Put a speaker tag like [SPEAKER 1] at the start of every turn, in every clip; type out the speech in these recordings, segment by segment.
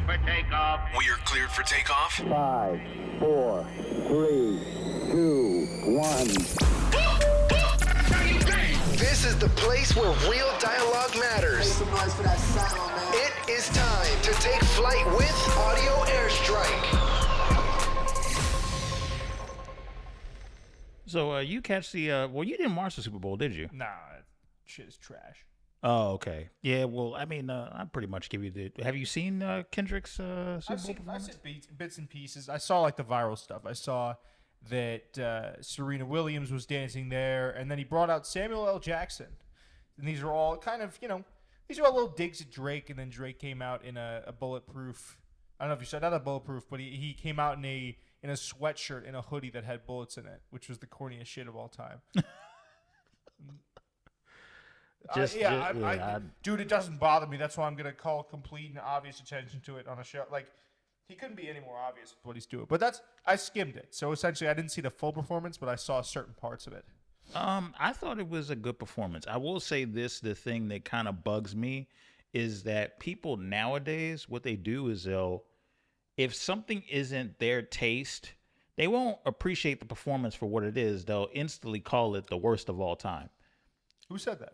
[SPEAKER 1] for takeoff.
[SPEAKER 2] We are cleared for takeoff.
[SPEAKER 3] 5, 4, 3, 2, 1.
[SPEAKER 4] This is the place where real dialogue matters. It is time to take flight with Audio Airstrike.
[SPEAKER 5] So you catch the well, you didn't watch the Super Bowl, did you?
[SPEAKER 6] Nah, that shit is trash.
[SPEAKER 5] Oh, okay. Yeah, well, I mean, I pretty much give you the. Have you seen Kendrick's Super Bowl performance?
[SPEAKER 6] I've seen bits and pieces. I saw like the viral stuff. I saw that Serena Williams was dancing there, and then he brought out Samuel L. Jackson. And these are all kind of, these are all little digs at Drake, and then Drake came out in a bulletproof. I don't know if you said not a bulletproof, but he came out in a sweatshirt and a hoodie that had bullets in it, which was the corniest shit of all time. Dude, it doesn't bother me. That's why I'm gonna call complete and obvious attention to it on a show. Like, he couldn't be any more obvious with what he's doing. But I skimmed it, so essentially I didn't see the full performance, but I saw certain parts of it.
[SPEAKER 5] I thought it was a good performance. I will say this: the thing that kind of bugs me is that people nowadays, what they do is if something isn't their taste, they won't appreciate the performance for what it is. They'll instantly call it the worst of all time.
[SPEAKER 6] Who said that?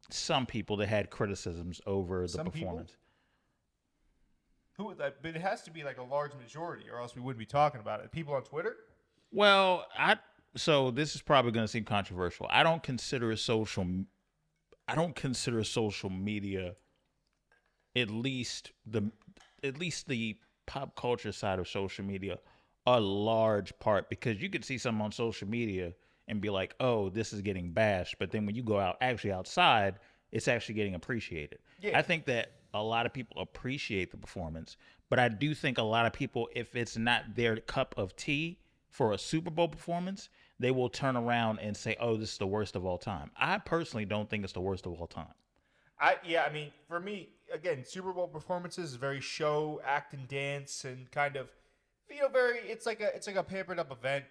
[SPEAKER 5] Some people that had criticisms over the performance.
[SPEAKER 6] Who? But it has to be like a large majority, or else we wouldn't be talking about it. People on Twitter?
[SPEAKER 5] Well, so this is probably going to seem controversial. I don't consider social media, at least the pop culture side of social media, a large part, because you could see something on social media and be like, oh, this is getting bashed. But then when you go outside, it's actually getting appreciated. Yeah. I think that a lot of people appreciate the performance, but I do think a lot of people, if it's not their cup of tea for a Super Bowl performance, they will turn around and say, oh, this is the worst of all time. I personally don't think it's the worst of all time.
[SPEAKER 6] I mean, for me, again, Super Bowl performances is very show, act, and dance, and kind of, it's like a pampered up event.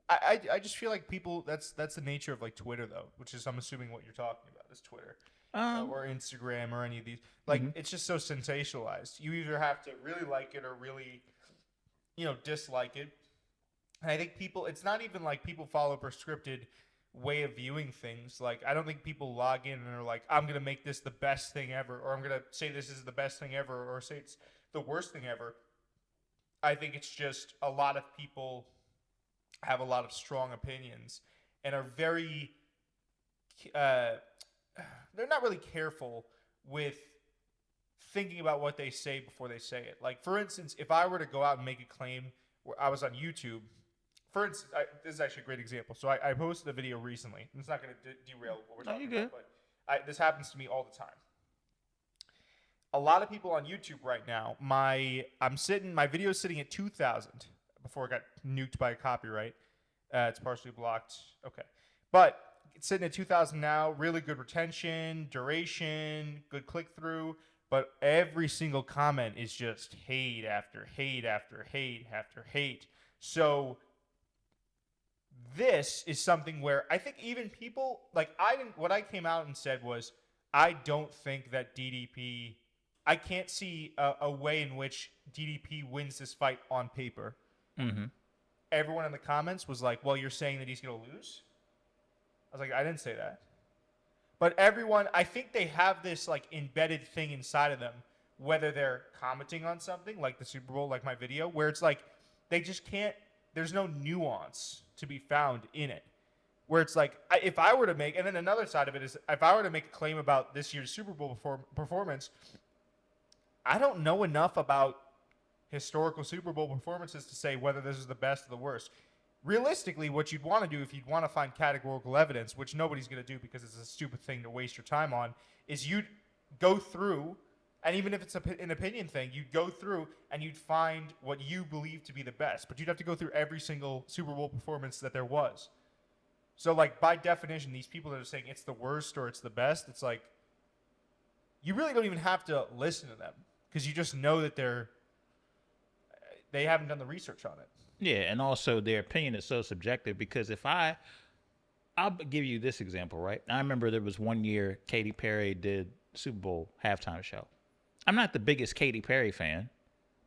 [SPEAKER 6] I just feel like people, that's the nature of like Twitter though, which is, I'm assuming what you're talking about is Twitter or Instagram or any of these. Like, it's just so sensationalized. You either have to really like it or really, dislike it. And I think it's not even like people follow a prescripted way of viewing things. Like, I don't think people log in and are like, I'm going to make this the best thing ever, or I'm going to say this is the best thing ever, or say it's the worst thing ever. I think it's just a lot of people have a lot of strong opinions and are very they're not really careful with thinking about what they say before they say it. Like, for instance, if I were to go out and make a claim where I was on YouTube, for instance, this is actually a great example. So I posted a video recently. It's not going to derail what we're talking about, but this happens to me all the time. A lot of people on YouTube right now, my video is sitting at 2,000 before it got nuked by a copyright. It's partially blocked. Okay. But it's sitting at 2,000 now. Really good retention, duration, good click-through. But every single comment is just hate after hate after hate after hate. So this is something where I think even people, like, what I came out and said was, I don't think that DDP, I can't see a way in which DDP wins this fight on paper.
[SPEAKER 5] Mm-hmm.
[SPEAKER 6] Everyone in the comments was like, well, you're saying that he's going to lose? I was like, I didn't say that. But everyone, I think they have this like embedded thing inside of them, whether they're commenting on something like the Super Bowl, like my video, where it's like they just can't, there's no nuance to be found in it. Where it's like, if I were to make, and then another side of it is, if I were to make a claim about this year's Super Bowl performance, I don't know enough about historical Super Bowl performances to say whether this is the best or the worst. Realistically, what you'd want to do if you'd want to find categorical evidence, which nobody's going to do because it's a stupid thing to waste your time on, is you'd go through, and even if it's an opinion thing, you'd go through and you'd find what you believe to be the best. But you'd have to go through every single Super Bowl performance that there was. So, like, by definition, these people that are saying it's the worst or it's the best, it's like, you really don't even have to listen to them because you just know that they haven't done the research on it.
[SPEAKER 5] Yeah, and also their opinion is so subjective because I'll give you this example, right? I remember there was one year Katy Perry did Super Bowl halftime show, I'm not the biggest Katy Perry fan,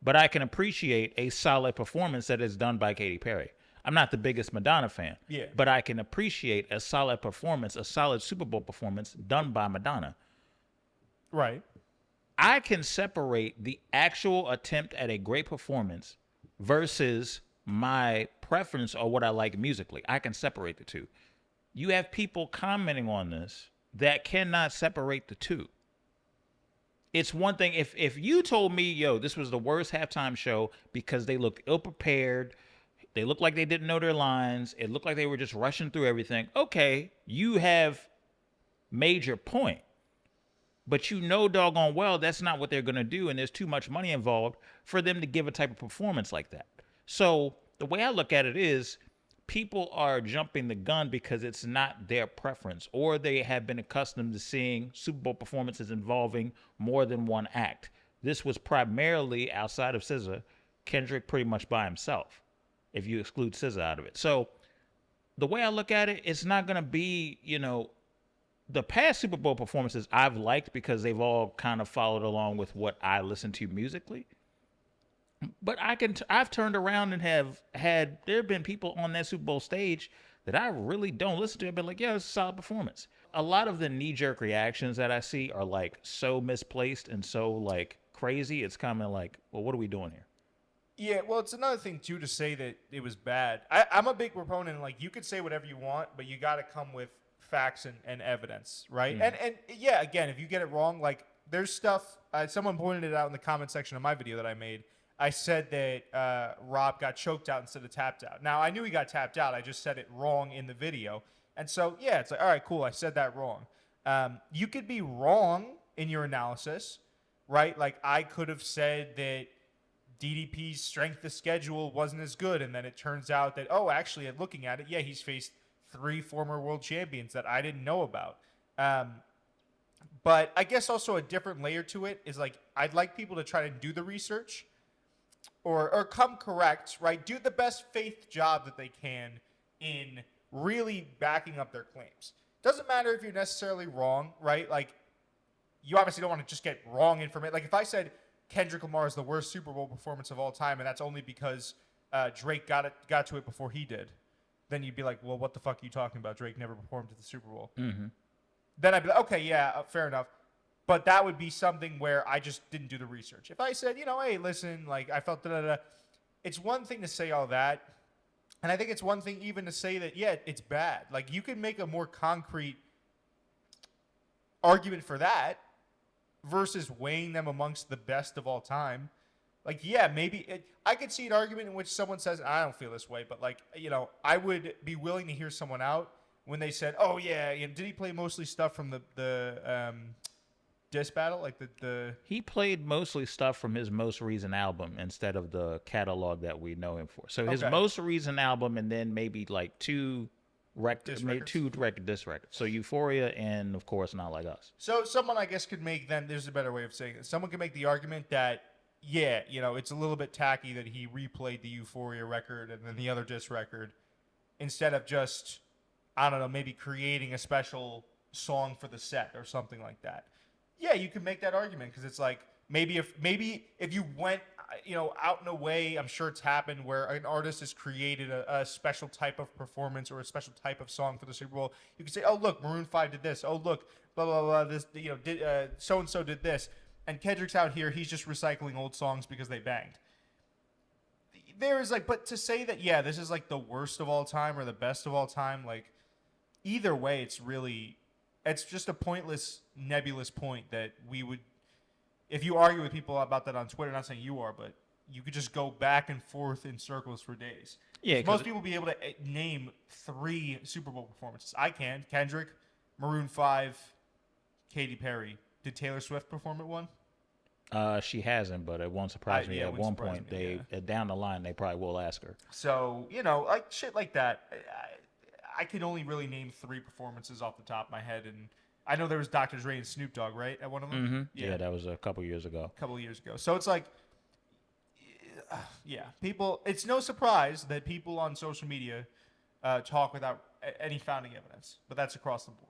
[SPEAKER 5] but I can appreciate a solid performance that is done by Katy Perry. I'm not the biggest Madonna fan,
[SPEAKER 6] Yeah.
[SPEAKER 5] but I can appreciate a solid performance, a solid Super Bowl performance done by Madonna.
[SPEAKER 6] Right.
[SPEAKER 5] I can separate the actual attempt at a great performance versus my preference or what I like musically. I can separate the two. You have people commenting on this that cannot separate the two. It's one thing if you told me, yo, this was the worst halftime show because they looked ill-prepared, they looked like they didn't know their lines, it looked like they were just rushing through everything. Okay, you have made your point. But you know doggone well that's not what they're going to do, and there's too much money involved for them to give a type of performance like that. So the way I look at it is people are jumping the gun because it's not their preference, or they have been accustomed to seeing Super Bowl performances involving more than one act. This was primarily, outside of SZA, Kendrick pretty much by himself, if you exclude SZA out of it. So the way I look at it, it's not going to be, the past Super Bowl performances I've liked because they've all kind of followed along with what I listen to musically. But I've turned around and there have been people on that Super Bowl stage that I really don't listen to. I've been like, yeah, it's a solid performance. A lot of the knee-jerk reactions that I see are like so misplaced and so like crazy. It's kind of like, well, what are we doing here?
[SPEAKER 6] Yeah, well, it's another thing too to say that it was bad. I'm a big proponent. Like, you could say whatever you want, but you got to come with facts and evidence, right? And yeah, again, if you get it wrong, like there's stuff. Someone pointed it out in the comment section of my video that I made. I said that Rob got choked out instead of tapped out. Now, I knew he got tapped out. I just said it wrong in the video. And so, yeah, it's like, all right, cool. I said that wrong. You could be wrong in your analysis, right? Like, I could have said that DDP's strength of schedule wasn't as good. And then it turns out that, oh, actually, at looking at it, yeah, he's faced 3 former world champions that I didn't know about. But I guess also a different layer to it is like, I'd like people to try to do the research or come correct, right? Do the best faith job that they can in really backing up their claims. Doesn't matter if you're necessarily wrong, right? Like, you obviously don't want to just get wrong information. Like, if I said Kendrick Lamar is the worst Super Bowl performance of all time, and that's only because Drake got to it before he did, then you'd be like, well, what the fuck are you talking about? Drake never performed at the Super Bowl. Mm-hmm. Then I'd be like, okay, yeah, fair enough. But that would be something where I just didn't do the research. If I said, hey, listen, like, I felt da-da-da, it's one thing to say all that. And I think it's one thing even to say that, yeah, it's bad. Like, you can make a more concrete argument for that versus weighing them amongst the best of all time. Like, yeah, maybe I could see an argument in which someone says, I don't feel this way, but like, I would be willing to hear someone out when they said, oh yeah, did he play mostly stuff from the diss battle? Like
[SPEAKER 5] He played mostly stuff from his most recent album instead of the catalog that we know him for. So his most recent album, and then maybe like two diss records. So Euphoria and of course Not Like Us. So
[SPEAKER 6] someone, I guess, could make then, there's a better way of saying it. Someone could make the argument that, yeah, it's a little bit tacky that he replayed the Euphoria record and then the other diss record instead of just, I don't know, maybe creating a special song for the set or something like that. Yeah, you could make that argument because it's like maybe if you went out in a way, I'm sure it's happened where an artist has created a special type of performance or a special type of song for the Super Bowl. You could say, oh look, Maroon 5 did this. Oh look, blah blah blah. This did so and so did this. And Kendrick's out here, he's just recycling old songs because they banged. There is like, but to say that, yeah, this is like the worst of all time or the best of all time, like either way, it's just a pointless, nebulous point that we would, if you argue with people about that on Twitter, not saying you are, but you could just go back and forth in circles for days. Yeah, most people will be able to name 3 Super Bowl performances. I can. Kendrick, Maroon 5, Katy Perry. Did Taylor Swift perform at one?
[SPEAKER 5] She hasn't, but it won't surprise me. At one point, down the line, they probably will ask her.
[SPEAKER 6] So, like shit like that. I can only really name 3 performances off the top of my head, and I know there was Dr. Dre and Snoop Dogg, right, at one of them?
[SPEAKER 5] Mm-hmm. Yeah, that was a couple years ago.
[SPEAKER 6] So it's like, yeah, people. It's no surprise that people on social media talk without any founding evidence, but that's across the board.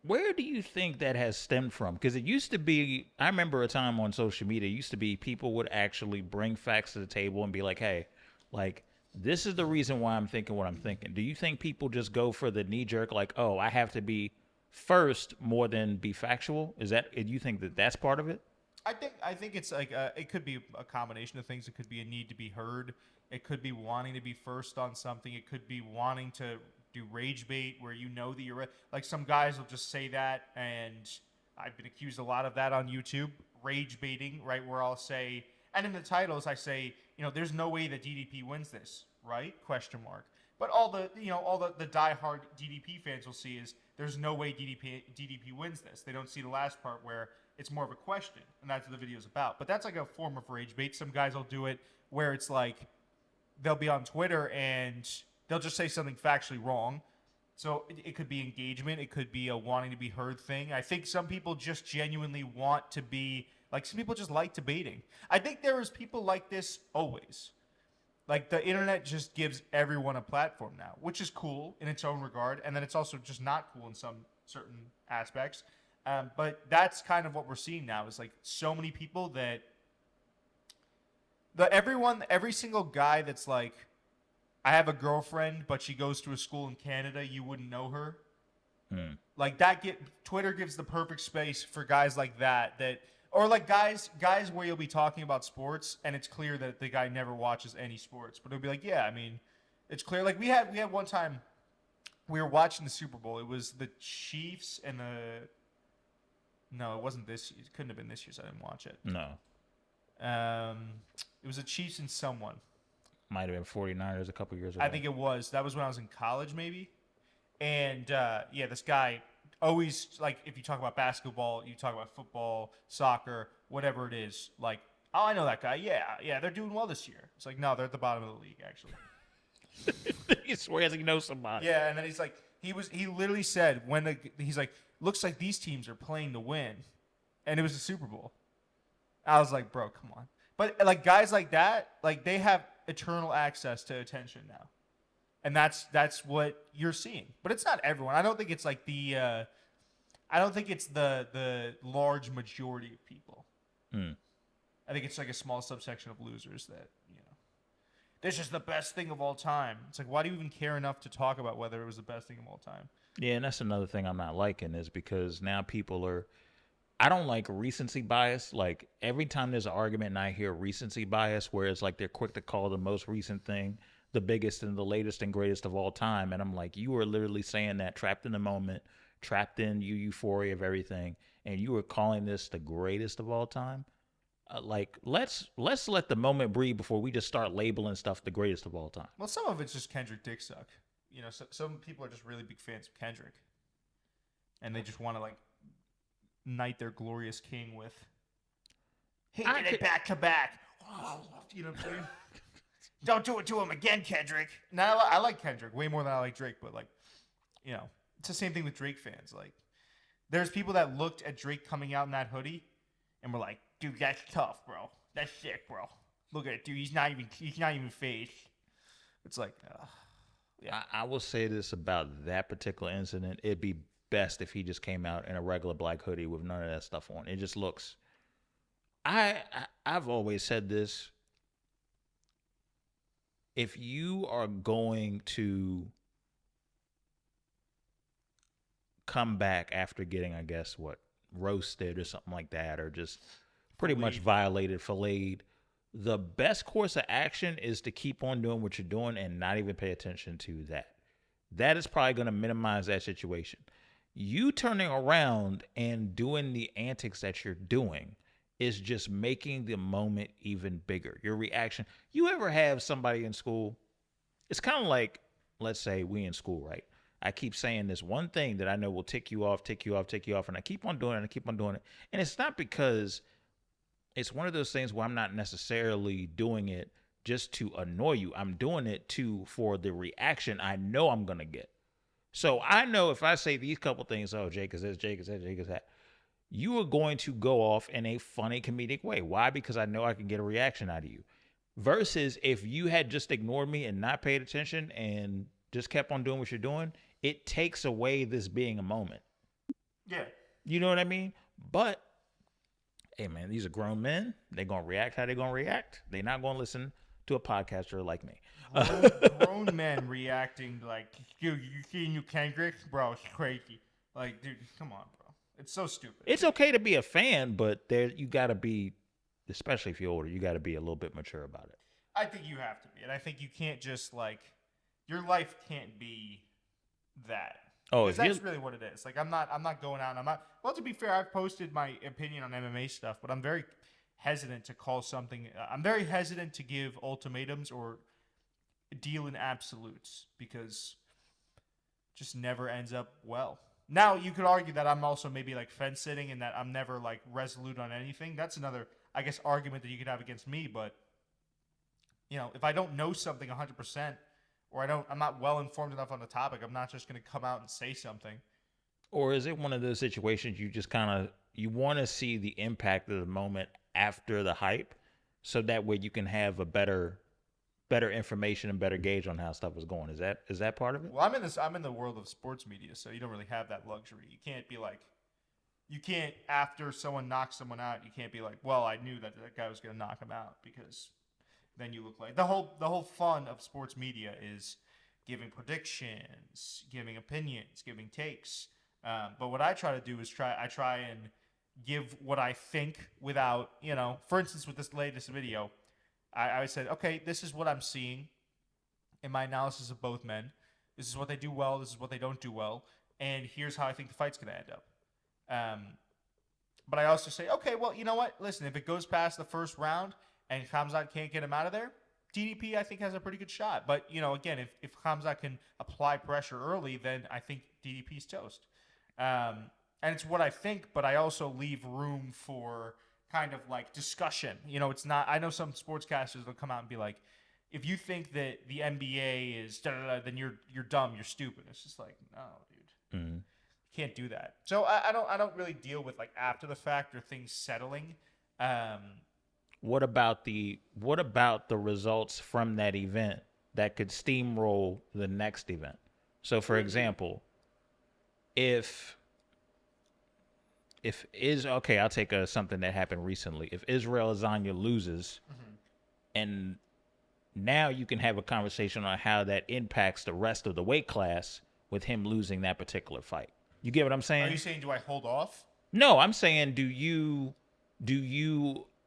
[SPEAKER 5] Where do you think that has stemmed from? Because it used to be, I remember a time on social media, it used to be people would actually bring facts to the table and be like, hey, like, this is the reason why I'm thinking what I'm thinking. Do you think people just go for the knee jerk, like, oh, I have to be first more than be factual? Is that, do you think that that's part of it?
[SPEAKER 6] I think it's like it could be a combination of things. It could be a need to be heard. It could be wanting to be first on something. It could be wanting to do rage bait where you know that you're right. Like some guys will just say that, and I've been accused a lot of that on YouTube, rage baiting, right? Where I'll say, and in the titles I say, there's no way that DDP wins this, right? Question mark. But all the diehard DDP fans will see is there's no way DDP wins this. They don't see the last part where it's more of a question, and that's what the video's about. But that's like a form of rage bait. Some guys will do it where it's like they'll be on Twitter and they'll just say something factually wrong. So it could be engagement. It could be a wanting to be heard thing. I think some people just genuinely want to be, like some people just like debating. I think there is people like this always. Like the internet just gives everyone a platform now, which is cool in its own regard. And then it's also just not cool in some certain aspects. But that's kind of what we're seeing now is like so many people that every single guy that's like, I have a girlfriend, but she goes to a school in Canada, you wouldn't know her. Like Twitter gives the perfect space for guys like that, or like guys where you'll be talking about sports and it's clear that the guy never watches any sports, but it'll be like, yeah, I mean, it's clear. Like we had one time we were watching the Super Bowl. It was the Chiefs and no, it wasn't this year. It couldn't have been this year, so I didn't watch it.
[SPEAKER 5] No.
[SPEAKER 6] It was the Chiefs and someone.
[SPEAKER 5] Might have been 49ers a couple years ago.
[SPEAKER 6] I think it was. That was when I was in college, maybe. And, this guy always, like, if you talk about basketball, you talk about football, soccer, whatever it is, like, oh, I know that guy. Yeah, they're doing well this year. It's like, no, they're at the bottom of the league, actually.
[SPEAKER 5] He swears he knows somebody.
[SPEAKER 6] Yeah, and then he's like, he literally said, he's like, looks like these teams are playing to win. And it was the Super Bowl. I was like, bro, come on. But, like, guys like that, like, they have eternal access to attention now. And that's what you're seeing. But it's not everyone. I don't think it's like the large majority of people. I think it's like a small subsection of losers that, this is the best thing of all time. It's like, why do you even care enough to talk about whether it was the best thing of all time?
[SPEAKER 5] Yeah, and that's another thing I'm not liking is because now people are, I don't like recency bias. Like every time there's an argument and I hear recency bias where it's like they're quick to call the most recent thing the biggest and the latest and greatest of all time. And I'm like, you are literally saying that trapped in the moment, trapped in euphoria of everything. And you are calling this the greatest of all time. Like let's let the moment breathe before we just start labeling stuff the greatest of all time.
[SPEAKER 6] Well, some of it's just Kendrick dick suck. Some people are just really big fans of Kendrick. And they just want to like knight their glorious king with, he did it back to back. You know what I'm saying? Don't do it to him again, Kendrick. Now I like Kendrick way more than I like Drake, but like, it's the same thing with Drake fans. Like, there's people that looked at Drake coming out in that hoodie and were like, dude, that's tough, bro. That's sick, bro. Look at it, dude. He's not even phased. It's like,
[SPEAKER 5] yeah. I will say this about that particular incident. It'd be best if he just came out in a regular black hoodie with none of that stuff on. It just looks. I've always said this. If you are going to come back after getting, I guess, roasted or something like that, or just pretty much violated, filleted, the best course of action is to keep on doing what you're doing and not even pay attention to that. That is probably going to minimize that situation. You turning around and doing the antics that you're doing is just making the moment even bigger. Your reaction. You ever have somebody in school? It's kind of like, let's say we in school, right? I keep saying this one thing that I know will tick you off, and I keep on doing it, And it's not because it's one of those things where I'm not necessarily doing it just to annoy you. I'm doing it for the reaction I know I'm going to get. So I know if I say these couple things, oh, Jake is this, Jake is that, Jake is that, you are going to go off in a funny comedic way. Why? Because I know I can get a reaction out of you. Versus if you had just ignored me and not paid attention and just kept on doing what you're doing, it takes away this being a moment.
[SPEAKER 6] Yeah.
[SPEAKER 5] You know what I mean? But hey, man, these are grown men. They're gonna react how they're gonna react. They're not gonna listen to a podcaster like me.
[SPEAKER 6] Grown men reacting like, dude, you seen you Kendrick? Bro, it's crazy. Like, dude, come on, bro. It's so stupid.
[SPEAKER 5] It's okay to be a fan, but there you gotta be, especially if you're older, you gotta be a little bit mature about it.
[SPEAKER 6] I think you have to be. And I think you can't just, like, your life can't be that.
[SPEAKER 5] Oh,
[SPEAKER 6] Because that's really what it is. Like, I'm not going out. Well, to be fair, I've posted my opinion on MMA stuff, but I'm very hesitant to call something. I'm very hesitant to give ultimatums or deal in absolutes because it just never ends up well. Now, you could argue that I'm also maybe like fence sitting and that I'm never like resolute on anything. That's another, I guess, argument that you could have against me. But, you know, if I don't know something 100% or I'm not well informed enough on the topic, I'm not just going to come out and say something.
[SPEAKER 5] Or is it one of those situations you just kind of, you want to see the impact of the moment after the hype so that way you can have a better information and better gauge on how stuff is going? Is that part of it?
[SPEAKER 6] Well, I'm in the world of sports media, so you don't really have that luxury. You can't be like, after someone knocks someone out, you can't be like, well, I knew that guy was going to knock him out, because then you look like the whole fun of sports media is giving predictions, giving opinions, giving takes. But what I try to do is I try and give what I think without, for instance, with this latest video, I said, okay, this is what I'm seeing in my analysis of both men. This is what they do well. This is what they don't do well. And here's how I think the fight's going to end up. But I also say, okay, well, you know what? Listen, if it goes past the first round and Khamzat can't get him out of there, DDP, I think, has a pretty good shot. But, again, if Khamzat can apply pressure early, then I think DDP's toast. And it's what I think, but I also leave room for kind of like discussion. It's not, I know some sportscasters will come out and be like, if you think that the NBA is then you're dumb, you're stupid. It's just like, no, dude.
[SPEAKER 5] Mm-hmm.
[SPEAKER 6] You can't do that. So I don't really deal with like after the fact or things settling.
[SPEAKER 5] What about the results from that event that could steamroll the next event? So for example, I'll take something that happened recently. If Israel Adesanya loses, and now you can have a conversation on how that impacts the rest of the weight class with him losing that particular fight. You get what I'm saying?
[SPEAKER 6] Are you saying, do I hold off?
[SPEAKER 5] No, I'm saying, do you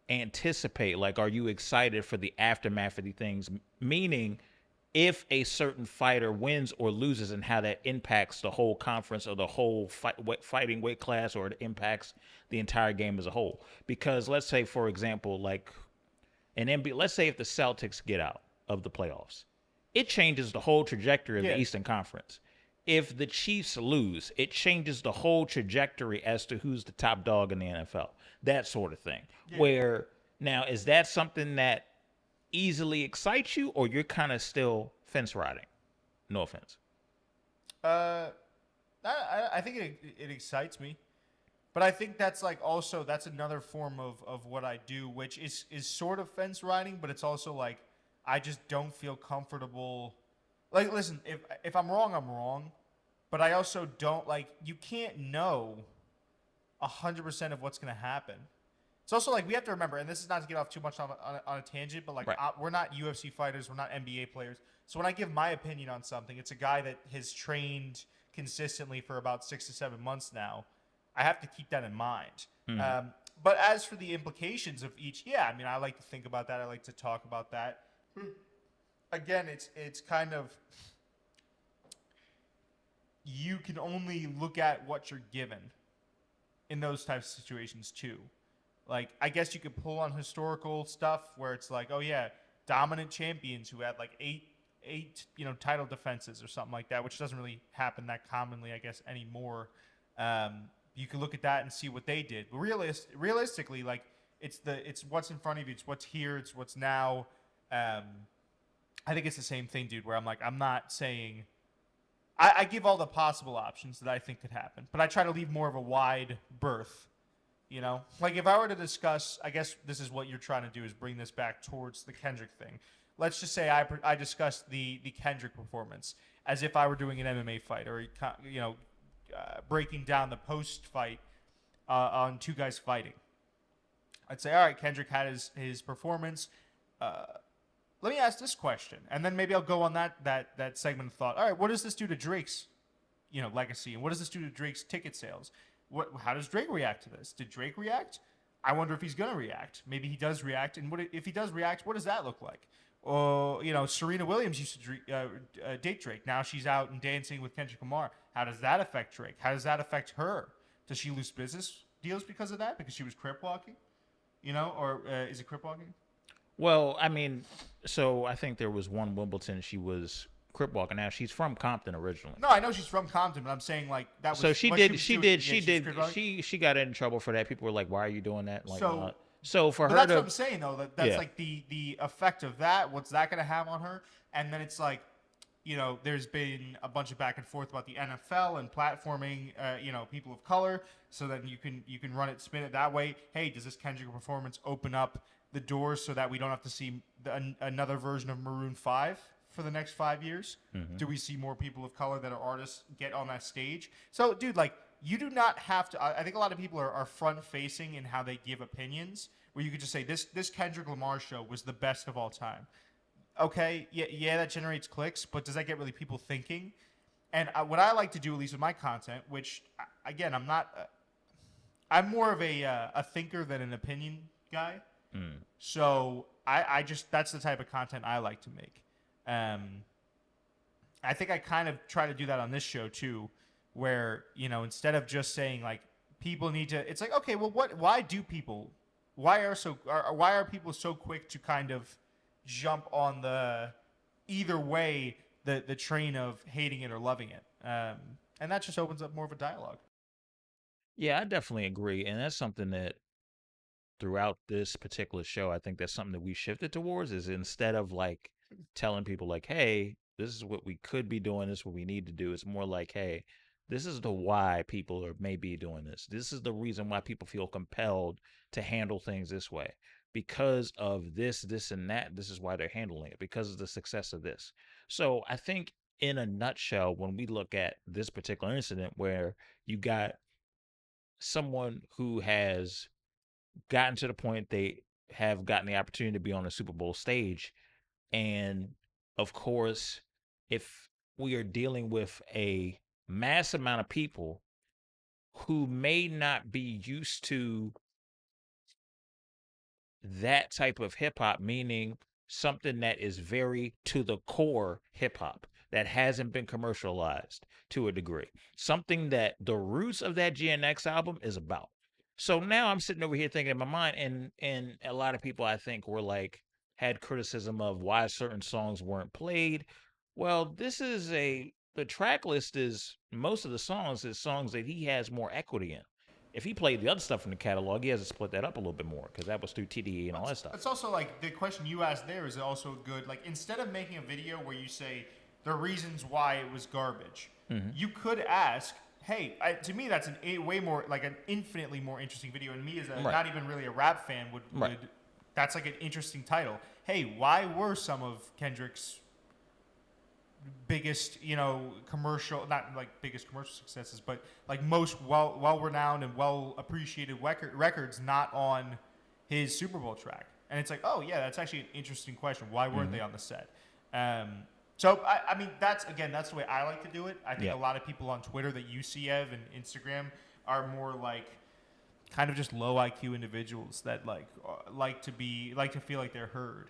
[SPEAKER 5] anticipate, like, are you excited for the aftermath of these things? Meaning, if a certain fighter wins or loses and how that impacts the whole conference or the whole fighting weight class, or it impacts the entire game as a whole. Because let's say, for example, like an NBA, let's say if the Celtics get out of the playoffs, it changes the whole trajectory of the Eastern Conference. If the Chiefs lose, it changes the whole trajectory as to who's the top dog in the NFL. That sort of thing. Yeah. Where now, is that something that easily excites you, or you're kind of still fence riding? No offense.
[SPEAKER 6] I think it excites me, but I think that's like also that's another form of what I do, which is sort of fence riding, but it's also like I just don't feel comfortable. Like, listen, if I'm wrong, I'm wrong, but I also don't like, you can't know 100% of what's going to happen. It's also like we have to remember, and this is not to get off too much on a tangent, but like we're not UFC fighters, we're not NBA players. So when I give my opinion on something, it's a guy that has trained consistently for about 6 to 7 months now. I have to keep that in mind. But as for the implications of each, I mean, I like to think about that. I like to talk about that. Again, it's kind of, you can only look at what you're given in those types of situations too. Like, I guess you could pull on historical stuff where it's like, oh yeah, dominant champions who had like eight title defenses or something like that, which doesn't really happen that commonly, I guess, anymore. You can look at that and see what they did. But realistically, like, it's what's in front of you, it's what's here, it's what's now. I think it's the same thing, dude, where I'm like, I'm not saying, I give all the possible options that I think could happen, but I try to leave more of a wide berth. Like if I were to discuss, I guess this is what you're trying to do, is bring this back towards the Kendrick thing. Let's just say I discussed the Kendrick performance as if I were doing an MMA fight, or breaking down the post fight on Two Guys Fighting. I'd say, all right, Kendrick had his performance. Let me ask this question, and then maybe I'll go on that segment of thought. All right, what does this do to Drake's legacy, and what does this do to Drake's ticket sales? How does Drake react to this? Did Drake react? I wonder if he's gonna react. Maybe he does react, and if he does react, what does that look like? Serena Williams used to date Drake. Now she's out and dancing with Kendrick Lamar. How does that affect Drake? How does that affect her? Does she lose business deals because of that? Because she was crip walking? Or is it crip walking?
[SPEAKER 5] Well, I mean, so I think there was one Wimbledon she was crip walking. Now she's from Compton originally.
[SPEAKER 6] No, I know she's from Compton, but I'm saying like that was.
[SPEAKER 5] So she got in trouble for that. People were like, "Why are you doing that?" Like, so for her,
[SPEAKER 6] that's what I'm saying though. That's like the effect of that. What's that going to have on her? And then it's like, there's been a bunch of back and forth about the NFL and platforming, people of color. So then you can spin it that way. Hey, does this Kendrick performance open up the doors so that we don't have to see another version of Maroon 5 for the next 5 years? Mm-hmm. Do we see more people of color that are artists get on that stage? So, dude, like, you do not have to. I think a lot of people are front facing in how they give opinions, where you could just say this Kendrick Lamar show was the best of all time. Okay, yeah, that generates clicks, but does that get really people thinking? And what I like to do, at least with my content, which again, I'm more of a thinker than an opinion guy. Mm. So I just, that's the type of content I like to make. I think I kind of try to do that on this show too, where, instead of just saying like people need to, it's like, okay, well, why are people so quick to kind of jump on the either way, the train of hating it or loving it? And that just opens up more of a dialogue.
[SPEAKER 5] Yeah, I definitely agree. And that's something that throughout this particular show, I think that's something that we shifted towards, is instead of like telling people like, hey, this is what we could be doing, this is what we need to do. It's more like, hey, this is the why people are maybe doing this. This is the reason why people feel compelled to handle things this way. Because of this, and that, this is why they're handling it, because of the success of this. So I think in a nutshell, when we look at this particular incident where you got someone who has gotten to the point they have gotten the opportunity to be on a Super Bowl stage, and of course, if we are dealing with a mass amount of people who may not be used to that type of hip hop, meaning something that is very to the core hip hop that hasn't been commercialized to a degree, something that the roots of that GNX album is about. So now I'm sitting over here thinking in my mind, and a lot of people I think were like, had criticism of why certain songs weren't played. Well, the track list is, most of the songs is songs that he has more equity in. If he played the other stuff from the catalog, he has to split that up a little bit more, because that was through TDE and all that stuff.
[SPEAKER 6] It's also like the question you asked there is also good. Like, instead of making a video where you say the reasons why it was garbage, mm-hmm. you could ask, hey, to me that's way more, like an infinitely more interesting video. And me as not even really a rap fan would that's like an interesting title. Hey, why were some of Kendrick's biggest, commercial, not like biggest commercial successes, but like most well-renowned and well-appreciated records not on his Super Bowl track? And it's like, oh yeah, that's actually an interesting question. Why weren't mm-hmm. they on the set? So I mean, that's the way I like to do it. I think a lot of people on Twitter that you see, Ev, and Instagram are more like kind of just low IQ individuals that like to feel like they're heard.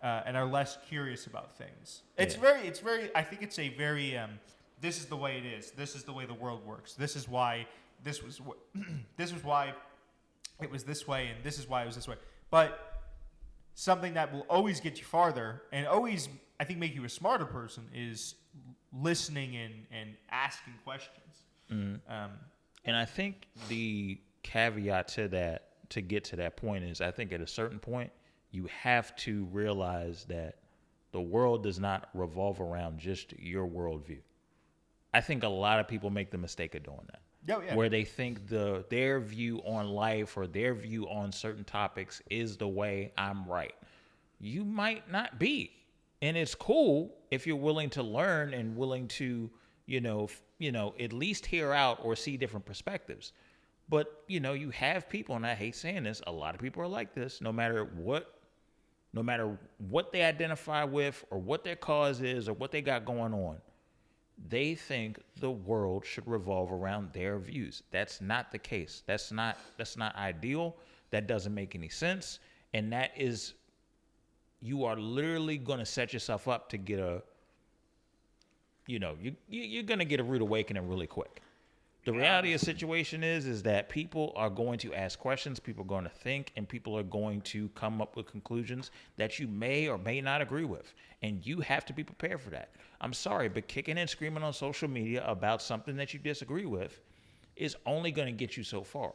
[SPEAKER 6] And are less curious about things. It's very. I think it's a very. This is the way it is. This is the way the world works. This is why this was. This was why it was this way, and this is why it was this way. But something that will always get you farther, and always, I think, make you a smarter person, is listening and asking questions.
[SPEAKER 5] Mm-hmm. And I think the caveat to that, to get to that point, is I think at a certain point, you have to realize that the world does not revolve around just your worldview. I think a lot of people make the mistake of doing that. Where they think their view on life or their view on certain topics is the way I'm right. You might not be. And it's cool if you're willing to learn and willing to at least hear out or see different perspectives. But, you have people, and I hate saying this, a lot of people are like this, no matter what they identify with or what their cause is or what they got going on. They think the world should revolve around their views. That's not the case. That's not ideal. That doesn't make any sense. And that is, you are literally going to set yourself up to get you're going to get a rude awakening really quick. The reality of the situation is that people are going to ask questions, people are going to think, and people are going to come up with conclusions that you may or may not agree with. And you have to be prepared for that. I'm sorry, but kicking and screaming on social media about something that you disagree with is only going to get you so far.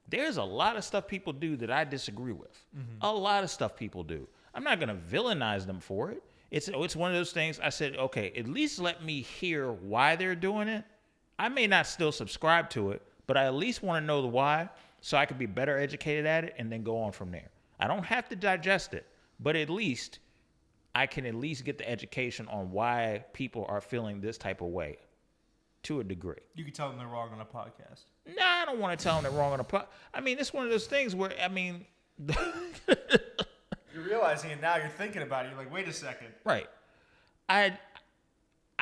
[SPEAKER 5] There's a lot of stuff people do that I disagree with. Mm-hmm. A lot of stuff people do. I'm not going to villainize them for it. It's one of those things I said, okay, at least let me hear why they're doing it. I may not still subscribe to it, but I at least want to know the why so I can be better educated at it and then go on from there. I don't have to digest it, but at least I can at least get the education on why people are feeling this type of way to a degree.
[SPEAKER 6] You can tell them they're wrong on a podcast.
[SPEAKER 5] Nah, I don't want to tell them they're wrong on a podcast. I mean, it's one of those things where,
[SPEAKER 6] You're realizing it now, you're thinking about it, you're like, wait a second.
[SPEAKER 5] Right.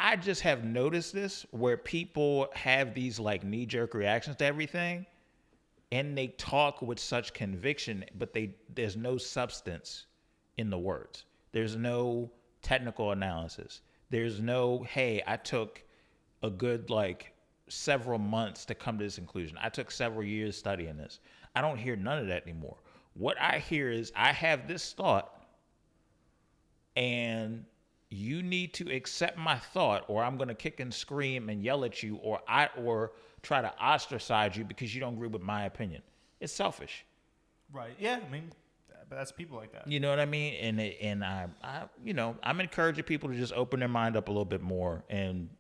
[SPEAKER 5] I just have noticed this where people have these like knee-jerk reactions to everything, and they talk with such conviction, but there's no substance in the words. There's no technical analysis. There's no, hey, I took a good several months to come to this conclusion. I took several years studying this. I don't hear none of that anymore. What I hear is I have this thought, and you need to accept my thought, or I'm going to kick and scream and yell at you, or try to ostracize you because you don't agree with my opinion. It's selfish.
[SPEAKER 6] Right. Yeah. I mean, that's people like that.
[SPEAKER 5] You know what I mean? And I'm encouraging people to just open their mind up a little bit more and,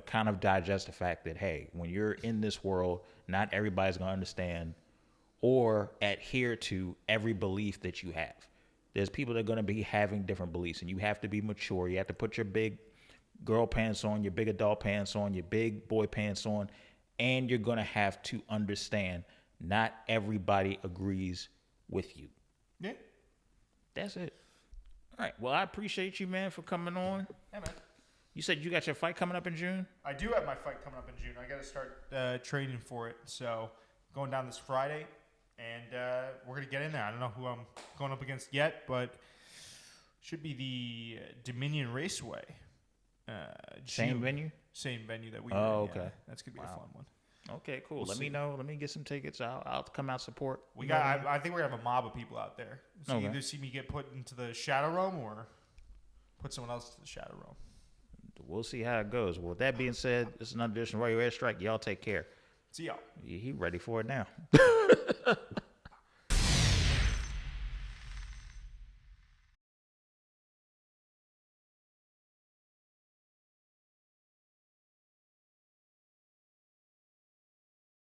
[SPEAKER 5] kind of digest the fact that, hey, when you're in this world, not everybody's going to understand or adhere to every belief that you have. There's people that are going to be having different beliefs, and you have to be mature. You have to put your big girl pants on, your big adult pants on, your big boy pants on, and you're going to have to understand not everybody agrees with you.
[SPEAKER 6] Yeah.
[SPEAKER 5] That's it. All right. Well, I appreciate you, man, for coming on.
[SPEAKER 6] Yeah, man.
[SPEAKER 5] You said you got your fight coming up in June?
[SPEAKER 6] I do have my fight coming up in June. I got to start training for it. So going down this Friday. And we're going to get in there. I don't know who I'm going up against yet, but should be the Dominion Raceway.
[SPEAKER 5] Same venue?
[SPEAKER 6] Same venue that we
[SPEAKER 5] were
[SPEAKER 6] in.
[SPEAKER 5] Okay.
[SPEAKER 6] Yeah. That's going to be a fun one.
[SPEAKER 5] Okay, cool.
[SPEAKER 6] We'll
[SPEAKER 5] Let me know. Let me get some tickets. I'll come out support.
[SPEAKER 6] I think we're going to have a mob of people out there. So
[SPEAKER 5] okay.
[SPEAKER 6] You either see me get put into the Shadow Realm or put someone else to the Shadow Realm.
[SPEAKER 5] We'll see how it goes. Well, with that being said, this is another edition of Radio Airstrike. Y'all take care.
[SPEAKER 6] See y'all.
[SPEAKER 5] He ready for it now.